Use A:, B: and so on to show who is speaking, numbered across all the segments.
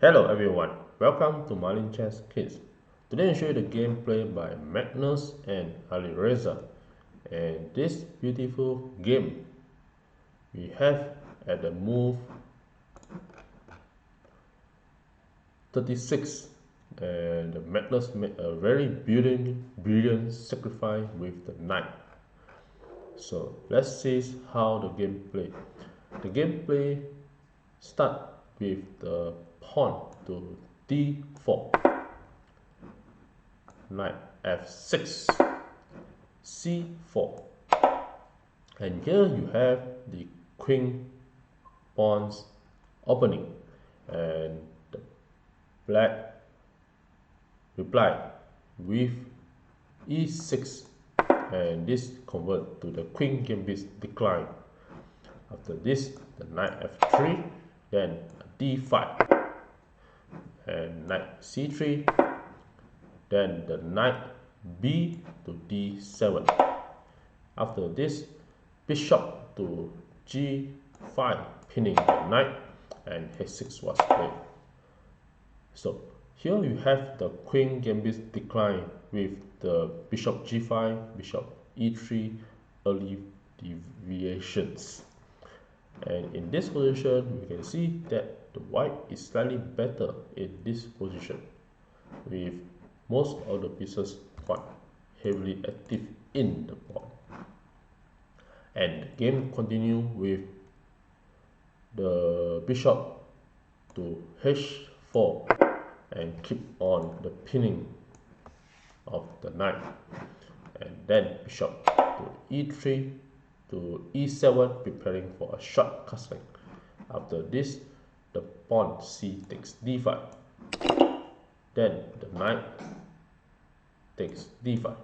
A: Hello everyone, welcome to my Nxh6 Kids. Today I show you the gameplay by Magnus and Alireza. And this beautiful game we have at the move 36, and Magnus made a very brilliant sacrifice with the knight. So let's see how the gameplay. The gameplay start with the pawn to d4, knight f6, c4, and here you have the queen pawns opening, and the black reply with e6, and this convert to the queen gambit decline. After this, the knight f3, then d5, and knight c3, then the knight b to d7. After this, bishop to g5, pinning the knight, and h6 was played. So here you have the queen gambit decline with the bishop g5, bishop e3, early deviations. And in this position, we can see that the white is slightly better in this position, with most of the pieces quite heavily active in the pawn. And the game continue with the bishop to h4 and keep on the pinning of the knight, and then bishop to e3 to e7, preparing for a short castling. After this, the pawn c takes d5, then the knight takes d5.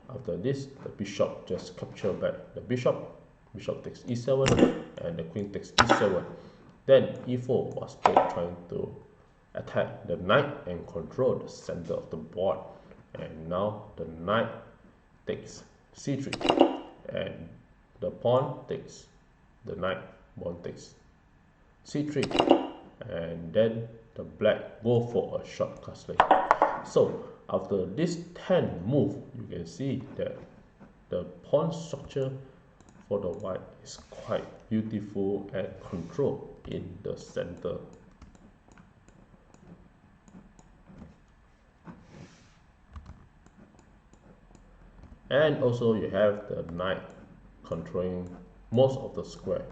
A: After this, the bishop just capture back the bishop takes e7, and the queen takes e7. Then e4 was played, trying to attack the knight and control the center of the board. And now the knight takes c3, and the pawn takes the knight, pawn takes c3, and then the black go for a short castling. So after this 10 move, you can see that the pawn structure for the white is quite beautiful and controlled in the center. And also you have the knight controlling most of the square.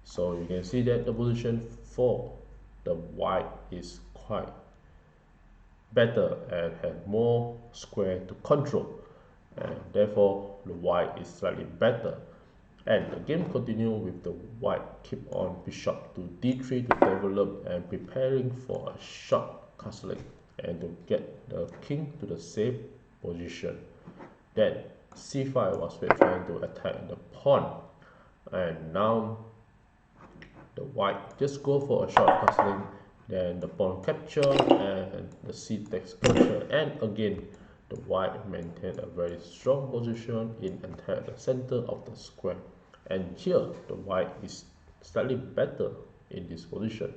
A: So you can see that the position for the white is quite better and have more square to control, and therefore the white is slightly better. And the game continue with the white keep on bishop to d3 to develop and preparing for a short castling and to get the king to the safe position. Then c5 was trying to attack the pawn, and now the white just go for a short castling. Then the pawn capture, and the c takes capture, and again the white maintain a very strong position in entire the center of the square. And here the white is slightly better in this position.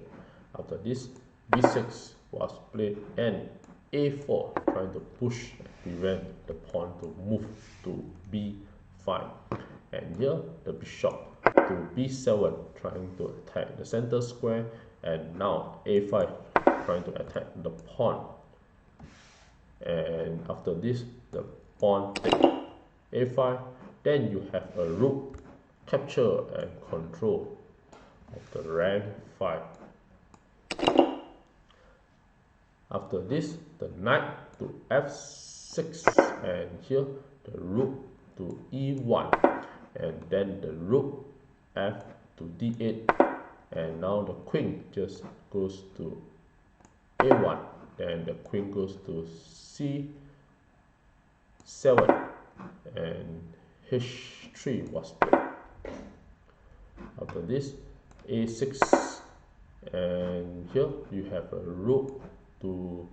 A: After this, b6 was played, and a4 trying to push and prevent the pawn to move to b5. And here the bishop to b7 trying to attack the center square, and now a5 trying to attack the pawn. And after this, the pawn takes a5, then you have a rook capture and control of the rank 5. After this, the knight to f6, and here the rook to e1, and then the rook f to d8, and now the queen just goes to a1, then the queen goes to c7, and h3 was played. After this, a6, and here you have a rook to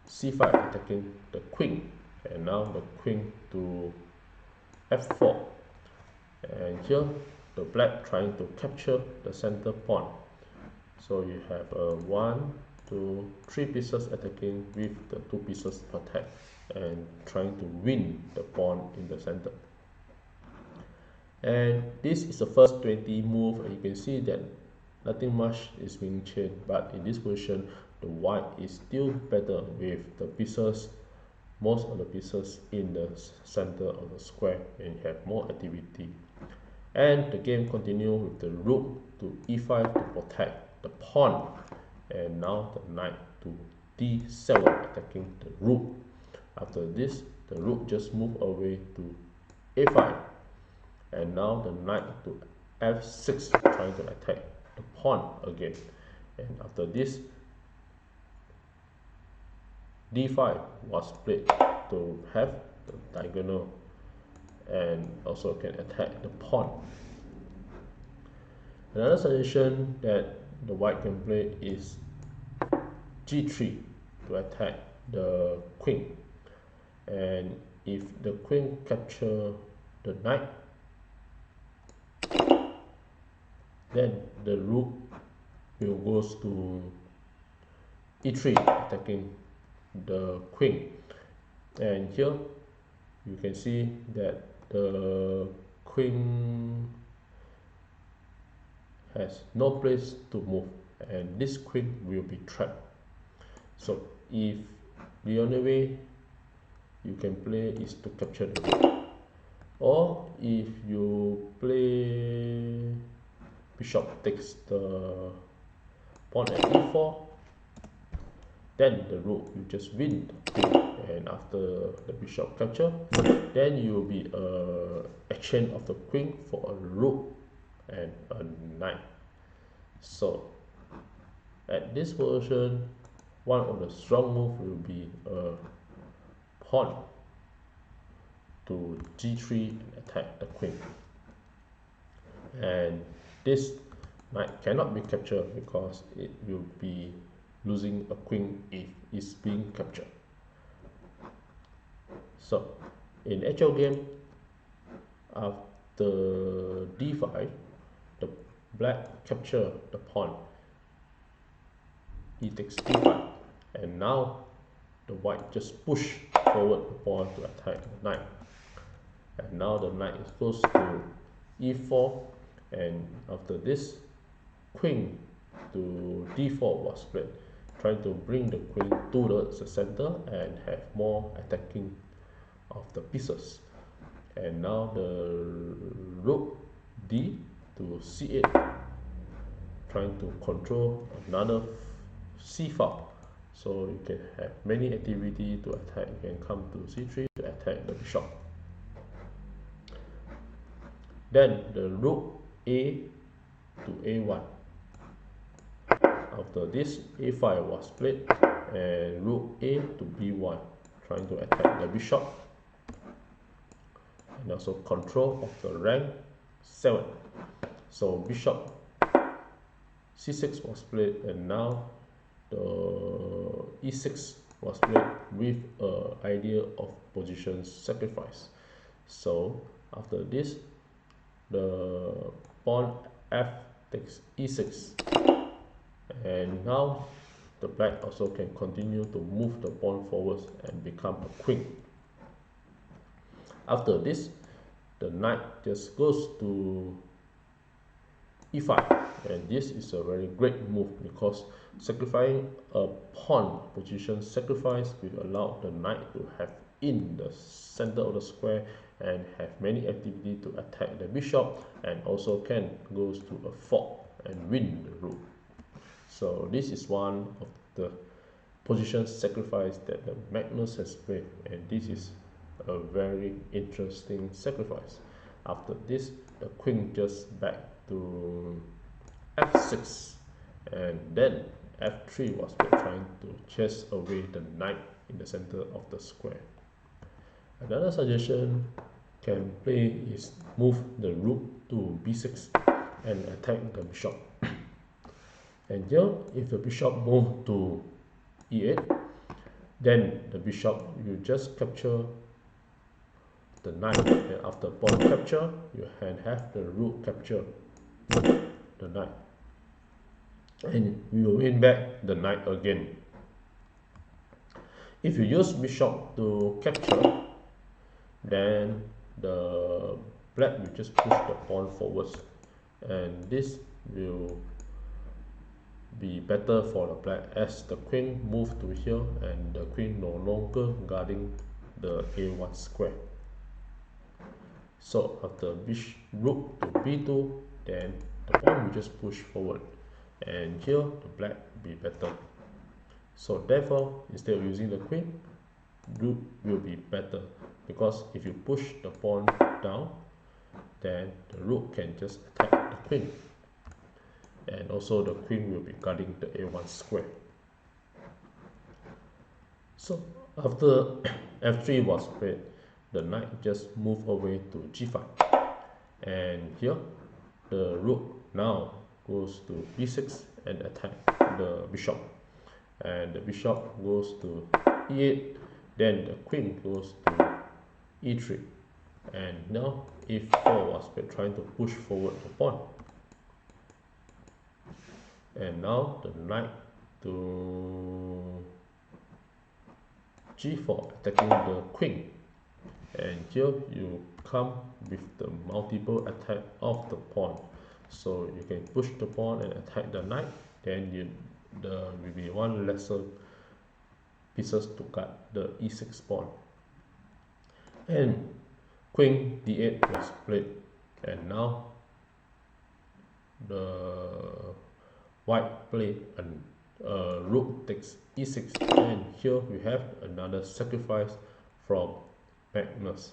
A: c5 attacking the queen, and now the queen to f4, and here the black trying to capture the center pawn. So you have 1, 2, 3 pieces attacking with the 2 pieces attack and trying to win the pawn in the center. And this is the first 20 move, and you can see that nothing much is being changed, but in this position the white is still better with the pieces, most of the pieces in the center of the square, and have more activity. And the game continues with the rook to e5 to protect the pawn, and now the knight to d7 attacking the rook. After this, the rook just move away to a5, and now the knight to f6 trying to attack the pawn again. And after this, d5 was played to have the diagonal and also can attack the pawn. Another suggestion that the white can play is g3 to attack the queen, and if the queen capture the knight, then the rook will go to e3 attacking the queen. And here you can see that the queen has no place to move, and this queen will be trapped. So if the only way you can play is to capture the rook, or if you play bishop takes the pawn at e4, then the rook will just win the queen, and after the bishop capture, then you will be exchange of the queen for a rook and a knight. So at this position, one of the strong moves will be a pawn to g3 and attack the queen, and this knight cannot be captured because it will be losing a queen if it's being captured. So in actual game, after d5, the black capture the pawn, he takes d5, and now the white just push forward the pawn to attack the knight, and now the knight goes to e4, and after this, queen to d4 was played, trying to bring the queen to the center and have more attacking of the pieces. And now the rook d to c8, trying to control another c file, so you can have many activity to attack. You can come to c3 to attack the bishop. Then the rook a to a1. After this, a5 was played, and rook a to b1, trying to attack the bishop, and also control of the rank 7. So bishop c6 was played, and now the e6 was played with an idea of position sacrifice. So after this, the pawn f takes e6, and now the black also can continue to move the pawn forwards and become a queen. After this, the knight just goes to e5, and this is a very great move because sacrificing a pawn position sacrifice will allow the knight to have in the center of the square and have many activity to attack the bishop, and also can goes to a fork and win the rook. So this is one of the position sacrifice that the Magnus has played, and this is a very interesting sacrifice. After this, the queen just back to f6, and then f3 was trying to chase away the knight in the center of the square. Another suggestion can play is move the rook to b6 and attack the bishop. And here, if the bishop move to e8, then the bishop you just capture the knight, and after pawn capture, you can have the rook capture the knight. and we will win back the knight again. If you use bishop to capture, then the black will just push the pawn forwards, and this will be better for the black as the queen move to here and the queen no longer guarding the a1 square. So after rook to b2, then the pawn will just push forward, and here the black will be better. So therefore, instead of using the queen, rook will be better, because if you push the pawn down, then the rook can just attack the queen, and also the queen will be guarding the a1 square. So after f3 was played, the knight just moved away to g5, and here the rook now goes to b6 and attack the bishop, and the bishop goes to e8, then the queen goes to e3, and now e4 was played, trying to push forward the pawn, and now the knight to g4 attacking the queen, and here you come with the multiple attack of the pawn. So you can push the pawn and attack the knight, then there will be one lesser pieces to guard the e6 pawn, and queen d8 was played, and now the white played and rook takes e6, and here we have another sacrifice from Magnus.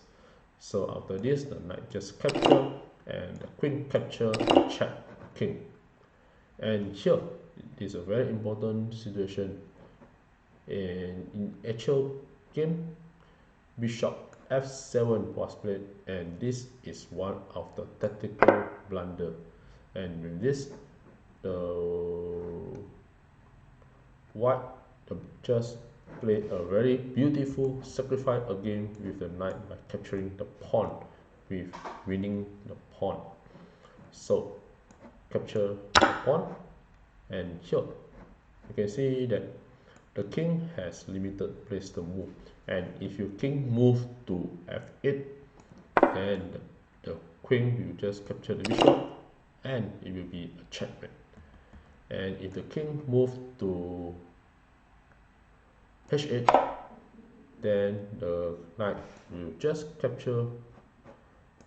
A: So after this, the knight just capture and the queen capture and check king. And here it is a very important situation. In actual game, bishop f7 was played, and this is one of the tactical blunder. And with this, the white just played a very beautiful sacrifice again with the knight by capturing the pawn, with winning the pawn. So capture the pawn, and here you can see that the king has limited place to move, and if your king move to f8, then the queen will just capture the bishop and it will be a checkmate. And if the king move to h8, then the knight will just capture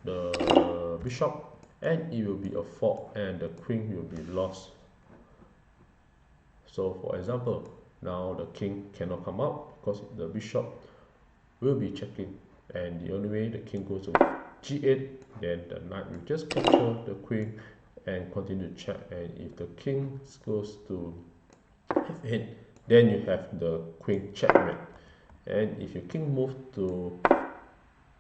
A: the bishop and it will be a fork and the queen will be lost. So for example, now the king cannot come out because the bishop will be checking, and the only way the king goes to g8, then the knight will just capture the queen and continue to check, and if the king goes to f8, then you have the queen checkmate, and if your king moves to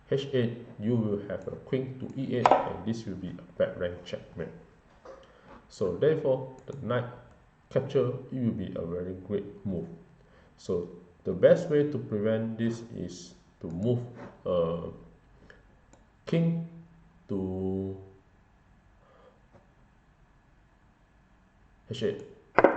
A: h8, you will have a queen to e8, and this will be a back rank checkmate. So therefore, the knight capture, it will be a very great move. So the best way to prevent this is to move king to h8,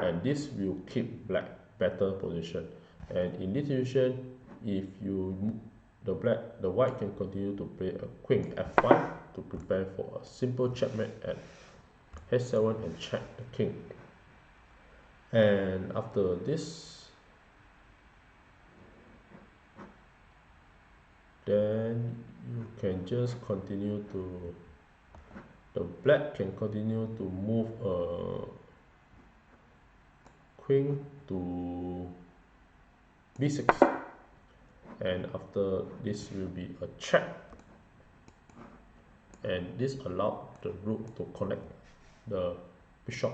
A: and this will keep black better position. And in this situation, if you the white can continue to play a queen f5 to prepare for a simple checkmate at h7 and check the king. And after this, then you can just continue to, the black can continue to move a queen to b6, and after this will be a check, and this allows the rook to connect the bishop,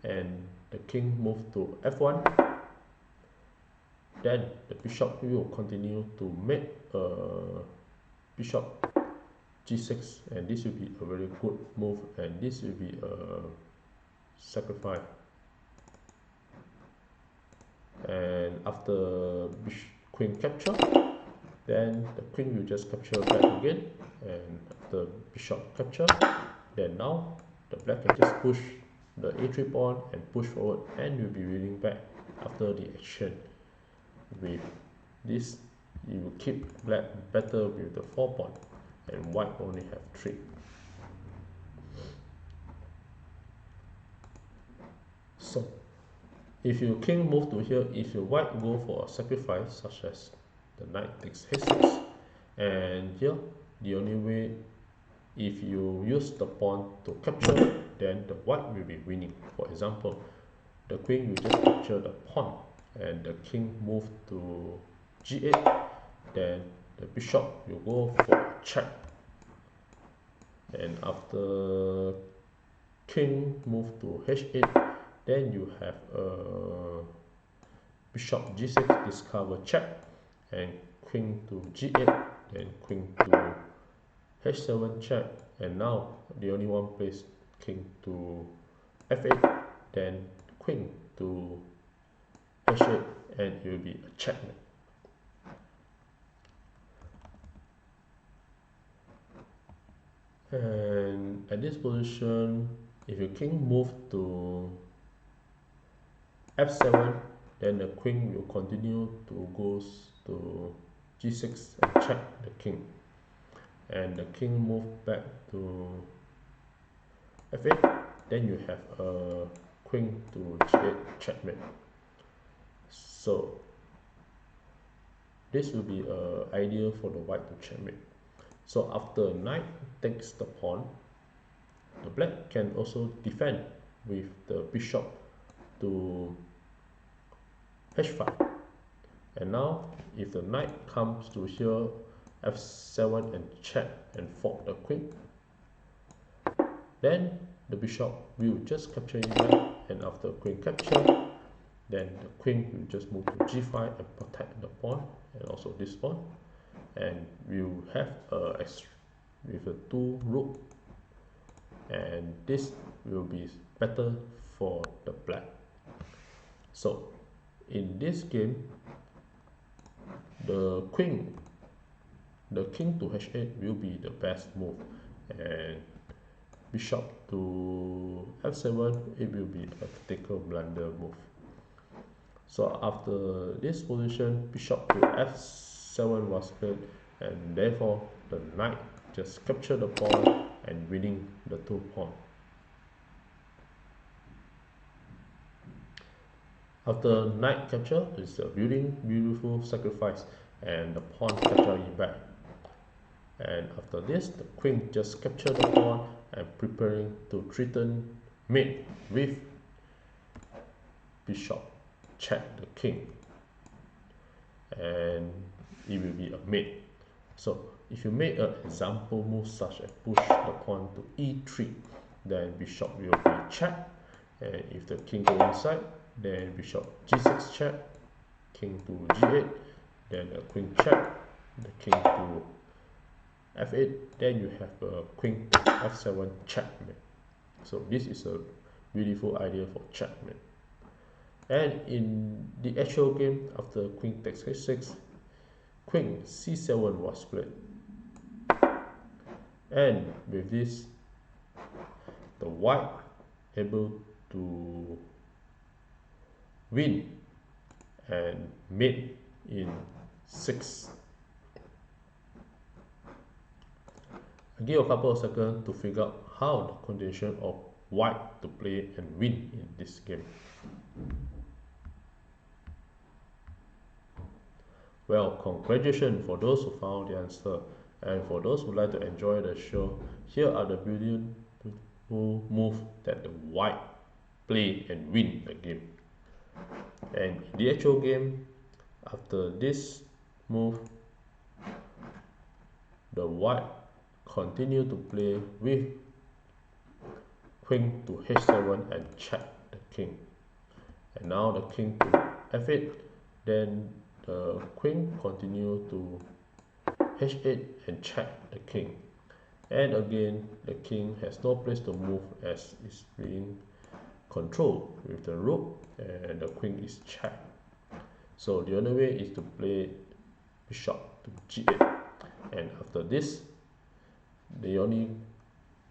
A: and the king move to f1, then the bishop will continue to make bishop g6, and this will be a very good move, and this will be a sacrifice. And after queen capture, then the queen will just capture back again, and after bishop capture, then now the black can just push the a3 pawn and push forward, and you'll be reading back after the action. With this, you will keep black better with the 4 pawn, and white only have 3. So if your king move to here, if your white go for a sacrifice such as the knight takes h6, and here the only way, if you use the pawn to capture, then the white will be winning. For example, the queen will just capture the pawn and the king move to g8, then the bishop will go for a check, and after king move to h8, then you have a bishop g6 discover check, and queen to g8, then queen to h7 check, and now the only one plays king to f8, then queen to h8, and it will be a checkmate. And at this position, if your king move to f7, then the queen will continue to go to g6 and check the king, and the king move back to f8, then you have a queen to g8 checkmate. So this will be ideal for the white to checkmate. So after knight takes the pawn, the black can also defend with the bishop to h5, and now if the knight comes to here f7 and check and fork the queen, then the bishop will just capture you back, and after queen capture, then the queen will just move to g5 and protect the pawn and also this pawn, and we'll have with a 2 rook, and this will be better for the black. So in this game, the king to h8 will be the best move, and bishop to f7, it will be a tactical blunder move. So after this position, bishop to f7 was played, and therefore the knight just captured the pawn and winning the 2 pawn. After knight capture, it's a beautiful sacrifice, and the pawn capture it back. And after this, the queen just captured the pawn and preparing to threaten mate with bishop check the king, and it will be a mate. So if you make an example move such as push the pawn to e3, then bishop will be checked, and if the king go inside, then bishop g6 check, king to g8, then a queen check, the king to f8, then you have a queen to f7 checkmate. So this is a beautiful idea for checkmate. And in the actual game, after queen takes h6, queen c7 was played, and with this, the white able to win and mate in 6. I'll give a couple of seconds to figure out how the condition of white to play and win in this game. Well, congratulations for those who found the answer, and for those who like to enjoy the show, here are the beautiful moves that the white play and win the game. And in the actual game, after this move, the white continue to play with queen to h7 and check the king, and now the king to f8, then the queen continue to h8 and check the king, and again the king has no place to move as is being controlled with the rook, and the queen is checked. So the only way is to play bishop to g8, and after this, the only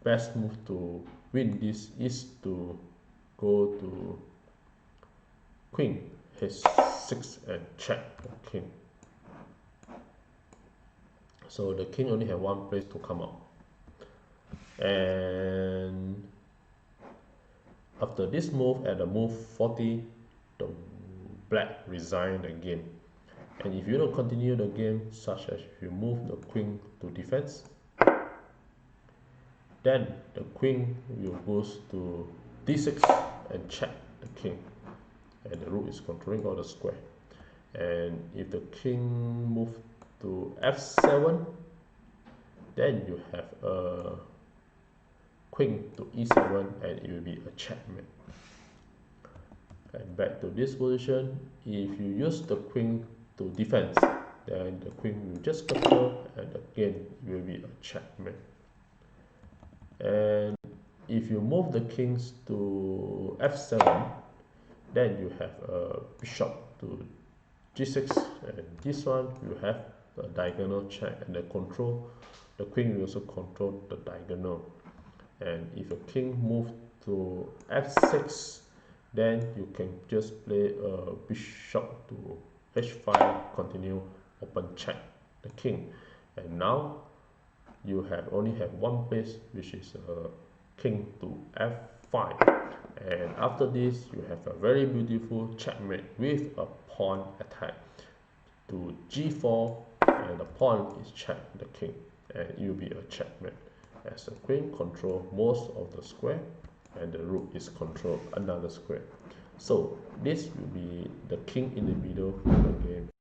A: best move to win this is to go to queen h6 and check the king. So the king only have one place to come out. And after this move, at the move 40, the black resign the game. And if you don't continue the game, such as if you move the queen to defense, then the queen will go to d6 and check the king. And the rook is controlling all the square. And if the king move to f7, then you have a queen to e7 and it will be a checkmate. And back to this position, if you use the queen to defense, then the queen will just capture and again it will be a checkmate. And if you move the kings to f7, then you have a bishop to g6, and this one you have the diagonal check, and the queen will also control the diagonal. And if a king move to f6, then you can just play a bishop to h5, continue open check the king. And now you have only have one place, which is king to f5. And after this, you have a very beautiful checkmate with a pawn attack to g4, and the pawn is check the king, and it will be a checkmate, as the queen control most of the square and the rook is control another square. So this will be the king in the middle of the game.